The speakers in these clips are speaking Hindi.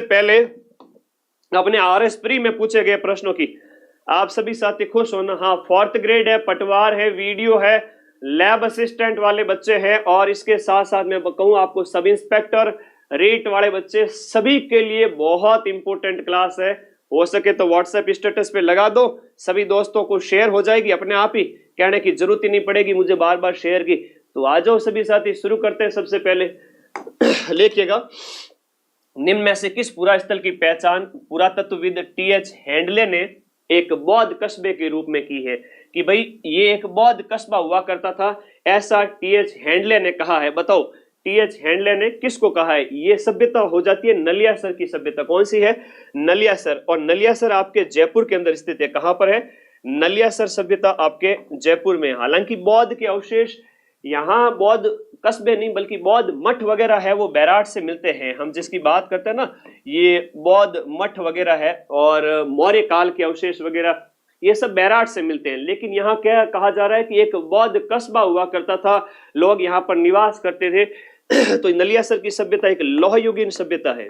पहले अपने आरएस प्री में पूछे गए प्रश्नों की आप सभी साथी खुश होना। हाँ, 4th ग्रेड है, पटवार है, वीडियो है, लैब असिस्टेंट वाले बच्चे हैं, और इसके साथ साथ मैं कहूँ आपको सब इंस्पेक्टर रेट वाले बच्चे, सभी के लिए बहुत इंपॉर्टेंट क्लास है। हो सके तो व्हाट्सएप स्टेटस पे लगा दो, सभी दोस्तों को शेयर हो जाएगी अपने आप ही, कहने की जरूरत ही नहीं पड़ेगी मुझे बार बार शेयर की। तो आ जाओ सभी साथी, शुरू करते हैं। सबसे पहले लिखिएगा, निम्न में से किस पुरास्थल की पहचान पुरातत्वविद टीएच हैंडले ने एक बौद्ध कस्बे के रूप में की है? कि भाई ये एक बौद्ध कस्बा हुआ करता था, ऐसा टीएच हैंडले ने कहा है। बताओ टीएच हैंडले ने किसको कहा है? ये सभ्यता हो जाती है नलियासर की सभ्यता। कौन सी है? नलियासर। और नलियासर आपके जयपुर के अंदर स्थित है। कहां पर है? नलियासर सभ्यता आपके जयपुर में। हालांकि बौद्ध के अवशेष यहाँ बौद्ध कस्बे नहीं बल्कि बौद्ध मठ वगैरह है वो बैराट से मिलते हैं। हम जिसकी बात करते हैं ना, ये बौद्ध मठ वगैरह है और मौर्य काल के अवशेष वगैरह, ये सब बैराट से मिलते हैं। लेकिन यहाँ क्या कहा जा रहा है कि एक बौद्ध कस्बा हुआ करता था, लोग यहाँ पर निवास करते थे। तो नलियासर की सभ्यता एक लोहयुगीन सभ्यता है।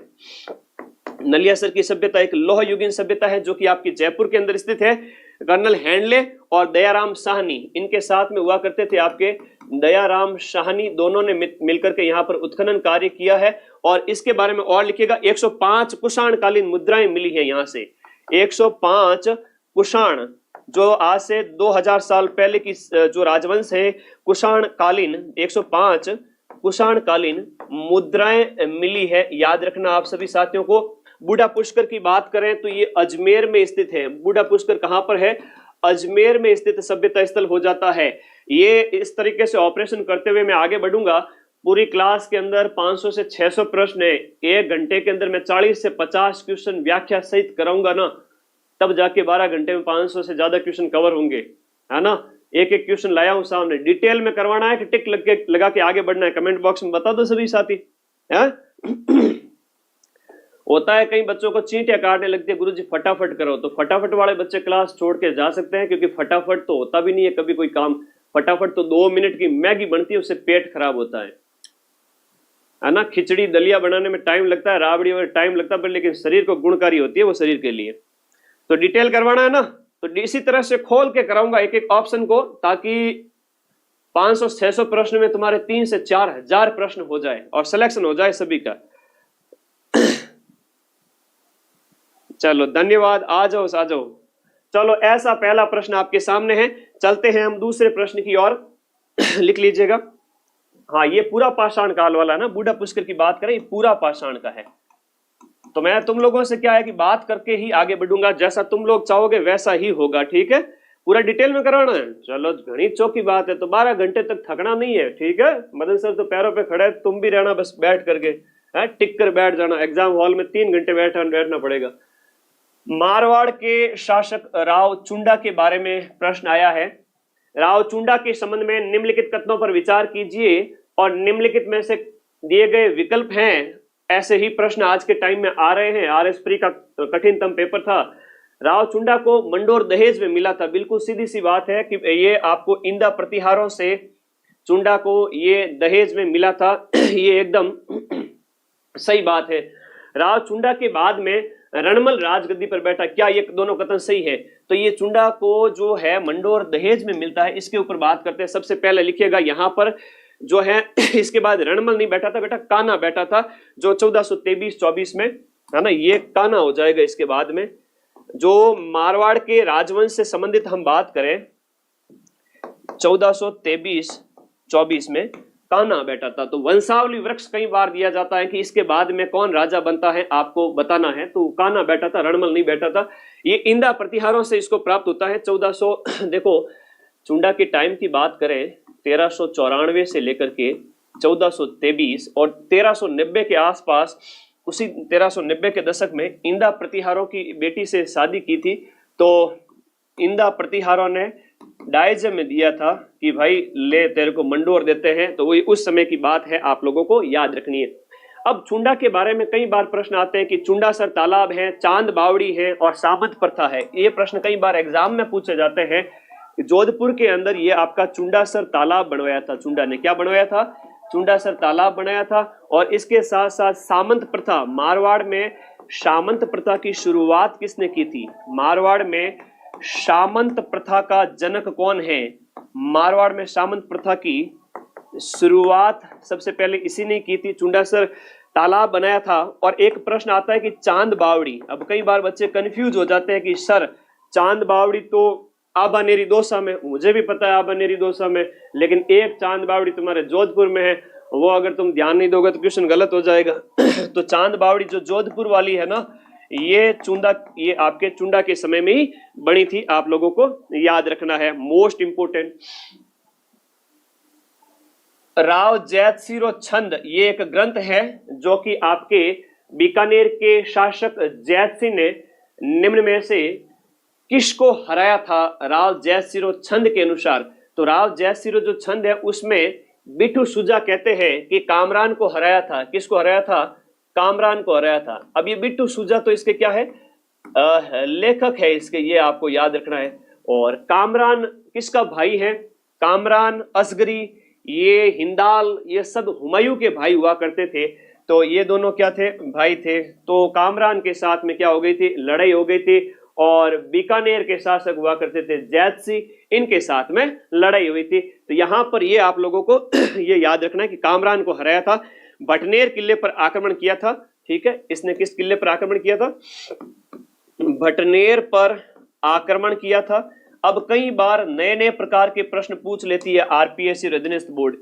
नलियासर की सभ्यता एक लोहयुगीन सभ्यता है जो कि आपकी जयपुर के अंदर स्थित है। कर्नल हैंडले और दयाराम साहनी इनके साथ में हुआ करते थे। आपके दयाराम साहनी दोनों ने मिलकर के यहाँ पर उत्खनन कार्य किया है। और इसके बारे में और लिखिएगा, 105 कुषाणकालीन मुद्राएं मिली है यहाँ से। 105 कुषाण, जो आज से 2000 साल पहले की जो राजवंश है, कुषाणकालीन 105 कुषाणकालीन मुद्राएं मिली है। याद रखना आप सभी साथियों को। बूढ़ा पुष्कर की बात करें तो ये अजमेर में स्थित है। बूढ़ा पुष्कर कहां पर है? अजमेर में स्थित सभ्यता स्थल हो जाता है। ये इस तरीके से ऑपरेशन करते हुए मैं आगे बढ़ूंगा। पूरी क्लास के अंदर 500 से 600 प्रश्न है। 1 घंटे के अंदर मैं 40 से 50 क्वेश्चन व्याख्या सहित कराऊंगा ना, तब जाके 12 घंटे में 500 से ज्यादा क्वेश्चन कवर होंगे, है ना। एक एक क्वेश्चन लाया हूं सामने। डिटेल में करवाना है कि टिक लगा के आगे बढ़ना है? कमेंट बॉक्स में बता दो सभी साथी। होता है कई बच्चों को चींटियां काटने लगती है, गुरुजी फटाफट करो। तो फटाफट वाले बच्चे क्लास छोड़ के जा सकते हैं, क्योंकि फटाफट तो होता भी नहीं है कभी कोई काम। फटाफट तो 2 मिनट की मैगी बनती है, उससे पेट खराब होता है ना। खिचड़ी दलिया बनाने में टाइम लगता है, राबड़ी में टाइम लगता है, लेकिन शरीर को गुणकारी होती है वो शरीर के लिए। तो डिटेल करवाना है ना, तो इसी तरह से खोल के कराऊंगा एक एक ऑप्शन को, ताकि 500-600 प्रश्न में तुम्हारे 3 से 4 हजार प्रश्न हो जाए और सिलेक्शन हो जाए सभी का। चलो धन्यवाद, आ जाओ। चलो ऐसा पहला प्रश्न आपके सामने है। चलते हैं हम दूसरे प्रश्न की ओर। लिख लीजिएगा। हाँ, ये पूरा पाषाण काल वाला ना, बूढ़ा पुष्कर की बात करें, ये पूरा पाषाण का है। तो मैं तुम लोगों से क्या है कि बात करके ही आगे बढ़ूंगा, जैसा तुम लोग चाहोगे वैसा ही होगा, ठीक है। पूरा डिटेल में करवाना है। चलो घनी चौकी बात है, तो 12 घंटे तक थकना नहीं है, ठीक है। मदन सर तो पैरों पे खड़े, तुम भी रहना बस बैठ करके, टिक कर बैठ जाना। एग्जाम हॉल में 3 घंटे बैठना पड़ेगा। मारवाड़ के शासक राव चुंडा के बारे में प्रश्न आया है। राव चुंडा के संबंध में निम्नलिखित कथनों पर विचार कीजिए और निम्नलिखित में से दिए गए विकल्प हैं। ऐसे ही प्रश्न आज के टाइम में आ रहे हैं। आरएस प्री का कठिनतम पेपर था। राव चुंडा को मंडोर दहेज में मिला था। बिल्कुल सीधी सी बात है कि ये आपको इंदा प्रतिहारों से चुंडा को ये दहेज में मिला था। ये एकदम सही बात है। राव चुंडा के बाद में रणमल राजगद्दी पर बैठा। क्या ये दोनों कथन सही है? तो ये चुंडा को जो है मंडोर दहेज में मिलता है, इसके ऊपर बात करते हैं। सबसे पहले लिखिएगा यहाँ पर जो है, इसके बाद रणमल नहीं बैठा था बेटा, कान्हा बैठा था, जो 1423-24 में, है ना। ये कान्हा हो जाएगा। इसके बाद में जो मारवाड़ के राजवंश से संबंधित हम बात करें, 1423-24 में कान्हा बैठा था। तो वंशावली वृक्ष कई बार दिया जाता है कि इसके बाद में कौन राजा बनता है, आपको बताना है। तो कान्हा बैठा था, रणमल नहीं बैठा था। ये इंदा प्रतिहारों से इसको प्राप्त होता है। 1400 देखो, चुंडा के टाइम की बात करें, 1394 से लेकर के 1423 और 1390 के आसपास, उसी 1390 के दशक में इंदा प्रतिहारों की बेटी से शादी की थी। तो इंदा प्रतिहारों ने डायजे में दिया था कि भाई ले तेरे को मंडोर देते हैं। तो वही उस समय की बात है, आप लोगों को याद रखनी है। अब चुंडा के बारे में कई बार प्रश्न आते हैं कि चुंडासर तालाब है, चांद बावड़ी है और सामंत प्रथा है। ये प्रश्न कई बार एग्जाम में पूछे जाते हैं। जोधपुर के अंदर ये आपका चुंडासर तालाब बनवाया था। चुंडा ने क्या बनवाया था? चुंडासर तालाब बनाया था। और इसके साथ साथ सामंत प्रथा, मारवाड़ में सामंत प्रथा की शुरुआत किसने की थी? मारवाड़ में सामंत प्रथा का जनक कौन है? मारवाड़ में सामंत प्रथा की शुरुआत सबसे पहले इसी ने की थी। चुंडासर तालाब बनाया था। और एक प्रश्न आता है कि चांद बावड़ी, अब कई बार बच्चे कंफ्यूज हो जाते हैं कि सर चांद बावड़ी तो आबानेरी दौसा में, मुझे भी पता है आबानेरी दौसा में, लेकिन एक चांद बावड़ी तुम्हारे जोधपुर में है, वो अगर तुम ध्यान नहीं दोगे तो क्वेश्चन गलत हो जाएगा। तो चांद बावड़ी जो जोधपुर वाली है ना, ये आपके चुंडा के समय में ही बनी थी, आप लोगों को याद रखना है, मोस्ट इंपोर्टेंट। राव जैतसिरो छंद, ये एक ग्रंथ है जो कि आपके बीकानेर के शासक जैतसिंह ने निम्न में से किसको हराया था? राव जैतसिरो छंद के अनुसार। तो राव जैतसिरो जो छंद है उसमें बिट्टू सुजा कहते हैं कि कामरान को हराया था। किसको हराया था? कामरान को हराया था। अब ये बिट्टू सुजा तो इसके क्या है? लेखक है इसके, ये आपको याद रखना है। और कामरान किसका भाई है? कामरान, असगरी, ये हिंदाल, ये सब हुमायूं के भाई हुआ करते थे। तो ये दोनों क्या थे? भाई थे। तो कामरान के साथ में क्या हो गई थी? लड़ाई हो गई थी। और बीकानेर के शासक हुआ करते थे जैतसिंह, इनके साथ में लड़ाई हुई थी। तो यहां पर ये आप लोगों को ये याद रखना है कि कामरान को हराया था। भटनेर किले पर आक्रमण किया था। ठीक है, इसने किस किले पर आक्रमण किया था? भटनेर पर आक्रमण किया था। अब कई बार नए नए प्रकार के प्रश्न पूछ लेती है आरपीएससी रजनीश बोर्ड।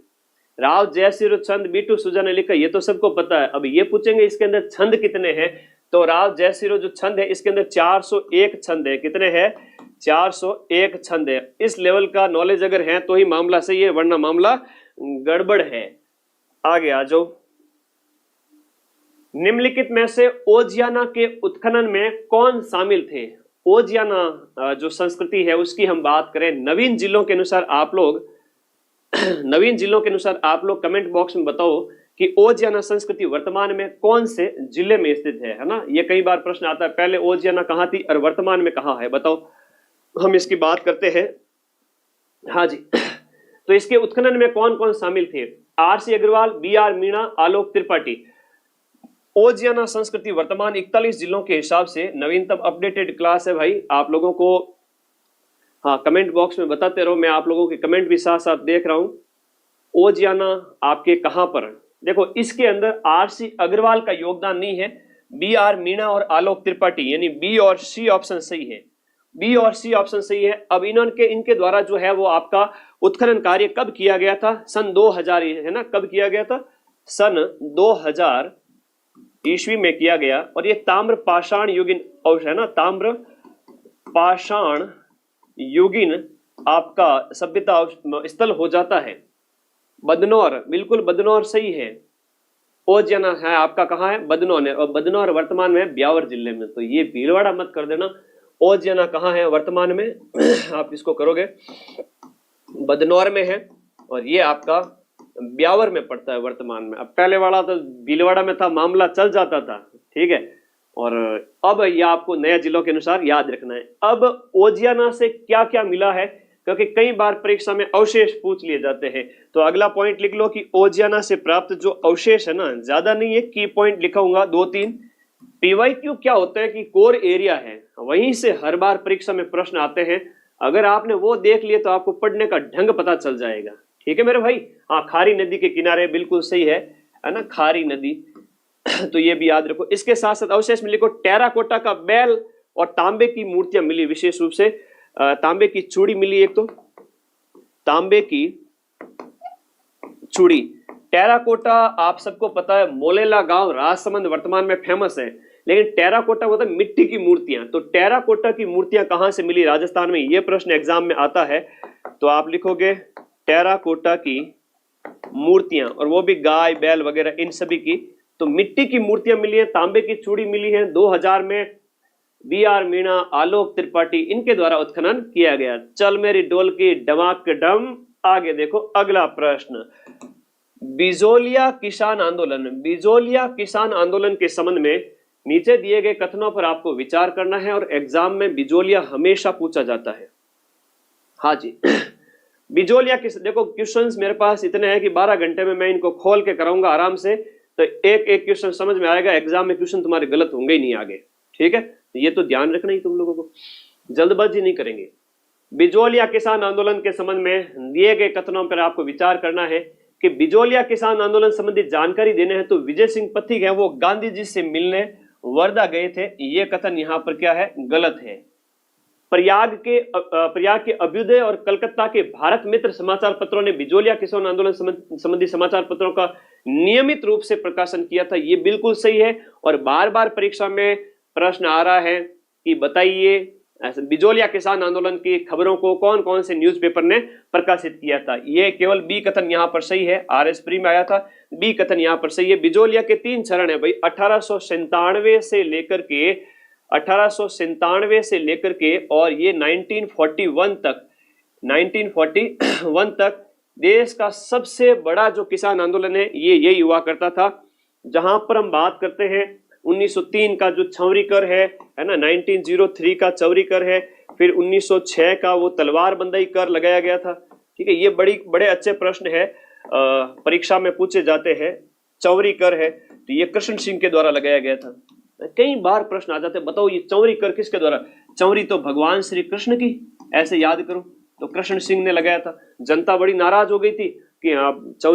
राव जयसिंह छंद बिट्टू सुजा ने लिखा, ये तो सबको पता है। अब ये पूछेंगे इसके अंदर छंद कितने हैं? तो राव जयसिंह जो छंद है इसके अंदर 401 छंद है। कितने हैं? 401 छंद है। इस लेवल का नॉलेज अगर है तो ही मामला सही है, वरना मामला गड़बड़ है। आगे आ जाओ। निम्नलिखित में से ओजियाना के उत्खनन में कौन शामिल थे? ओजियाना जो संस्कृति है उसकी हम बात करें, नवीन जिलों के अनुसार आप लोग कमेंट बॉक्स में बताओ कि ओजियाना संस्कृति वर्तमान में कौन से जिले में स्थित है ना? ये कई बार प्रश्न आता है, पहले ओजियाना कहां थी और वर्तमान में कहां है, बताओ। हम इसकी बात करते हैं। हाँ जी। तो इसके उत्खनन में कौन कौन शामिल थे? RC Agarwal, B R Meena, Alok Tripathi. Oceania संस्कृति वर्तमान 41 जिलों के हिसाब से नवीनतम अपडेटेड क्लास है भाई। आप लोगों को हाँ कमेंट बॉक्स में बताते रहो, मैं आप लोगों के कमेंट भी साथ साथ देख रहा हूं। ओजियाना आपके कहां पर? देखो इसके अंदर आरसी अग्रवाल का योगदान नहीं है, बीआर मीणा और आलोक त्रिपाठी, यानी बी और सी ऑप्शन सही है। बी और सी ऑप्शन सही है। अब इनके द्वारा जो है वो आपका उत्खनन कार्य कब किया गया था? सन 2000 है ना? कब किया गया था? सन 2000 ईस्वी में किया गया। और ये ताम्र पाषाण युगीन है ना? ताम्र पाषाण युगीन आपका सभ्यता स्थल हो जाता है। बदनौर, बिल्कुल बदनौर सही है। ओजियाना है आपका कहाँ है? बदनौर है। और बदनौर वर्तमान में ब्यावर जिले में, तो ये भीलवाड़ा मत कर देना। ओजियाना कहाँ है वर्तमान में? आप इसको करोगे, बदनौर में है और ये आपका ब्यावर में पड़ता है वर्तमान में। अब पहले वाला तो भीलवाड़ा में था, मामला चल जाता था, ठीक है। और अब ये आपको नए जिलों के अनुसार याद रखना है। अब ओजियाना से क्या क्या मिला है, क्योंकि कई बार परीक्षा में अवशेष पूछ लिए जाते हैं। तो अगला पॉइंट लिख लो कि ओजियाना से प्राप्त जो अवशेष है ना, ज्यादा नहीं है, की पॉइंट लिखाऊंगा 2-3। पीवाईक्यू क्या होता है कि कोर एरिया है, वहीं से हर बार परीक्षा में प्रश्न आते हैं। अगर आपने वो देख लिए तो आपको पढ़ने का ढंग पता चल जाएगा, ठीक है मेरे भाई। हाँ, खारी नदी के किनारे, बिल्कुल सही है ना, खारी नदी। तो ये भी याद रखो। इसके साथ साथ अवशेष में लिखो टेराकोटा का बैल और तांबे की मूर्तियां मिली, विशेष रूप से तांबे की चूड़ी मिली। एक तो तांबे की चूड़ी। टेराकोटा आप सबको पता है, मोलेला गांव राजसमंद वर्तमान में फेमस है। लेकिन टेराकोटा होता है मिट्टी की मूर्तियां। तो टेराकोटा की मूर्तियां कहां से मिली राजस्थान में, यह प्रश्न एग्जाम में आता है। तो आप लिखोगे टेराकोटा की मूर्तियां, और वो भी गाय बैल वगैरह इन सभी की। तो मिट्टी की मूर्तियां मिली है, तांबे की चूड़ी मिली है। 2000 में बीआर मीणा, आलोक त्रिपाठी, इनके द्वारा उत्खनन किया गया। चल मेरी डोल की डमाक डम। आगे देखो अगला प्रश्न, बिजोलिया किसान आंदोलन। बिजोलिया किसान आंदोलन के संबंध में नीचे दिए गए कथनों पर आपको विचार करना है, और एग्जाम में बिजोलिया हमेशा पूछा जाता है। हाँ जी। बिजोलिया देखो क्वेश्चंस मेरे पास इतने हैं कि 12 घंटे में मैं इनको खोल के कराऊंगा आराम से। तो एक एक क्वेश्चन समझ में आएगा, एग्जाम में क्वेश्चन तुम्हारे गलत होंगे ही नहीं आगे, ठीक है। ये तो ध्यान रखना ही तुम लोगों को, जल्दबाजी नहीं करेंगे। बिजोलिया किसान आंदोलन के संबंध में दिए गए कथनों पर आपको विचार करना है कि बिजोलिया किसान आंदोलन संबंधी जानकारी देने हैं तो विजय सिंह पथिक है वो गांधी जी से मिलने वर्धा गए थे, ये कथन यहां पर क्या है, गलत है। प्रयाग के अभ्युदय और कलकत्ता के भारत मित्र समाचार पत्रों ने बिजोलिया किसान आंदोलन संबंधी समाचार पत्रों का नियमित रूप से प्रकाशन किया था, ये बिल्कुल सही है। और बार बार परीक्षा में प्रश्न आ रहा है कि बताइए बिजोलिया किसान आंदोलन की खबरों को कौन कौन से न्यूज़पेपर ने प्रकाशित किया था, ये केवल बी कथन यहां पर सही है, आरएस प्री में आया था, बी कथन यहां पर सही है। बिजोलिया के 3 चरण है भाई, 1897 से लेकर के और ये 1941 तक देश का सबसे बड़ा जो किसान आंदोलन है ये यही हुआ करता था। जहां पर हम बात करते हैं 1903 का जो चौरी कर है ना, 1903 का चौरी कर है, फिर 1906 का वो तलवार बंदाई कर लगाया गया था, ठीक है। ये बड़े अच्छे प्रश्न है, परीक्षा में पूछे जाते हैं। चौरी कर है तो ये कृष्ण सिंह के द्वारा लगाया गया था, कई बार प्रश्न आ जाते हैं, बताओ ये चौरी कर किसके द्वारा, चौरी तो भगवान श्री कृष्ण की, ऐसे याद करो, तो कृष्ण सिंह ने लगाया था। जनता बड़ी नाराज हो गई थी कि आप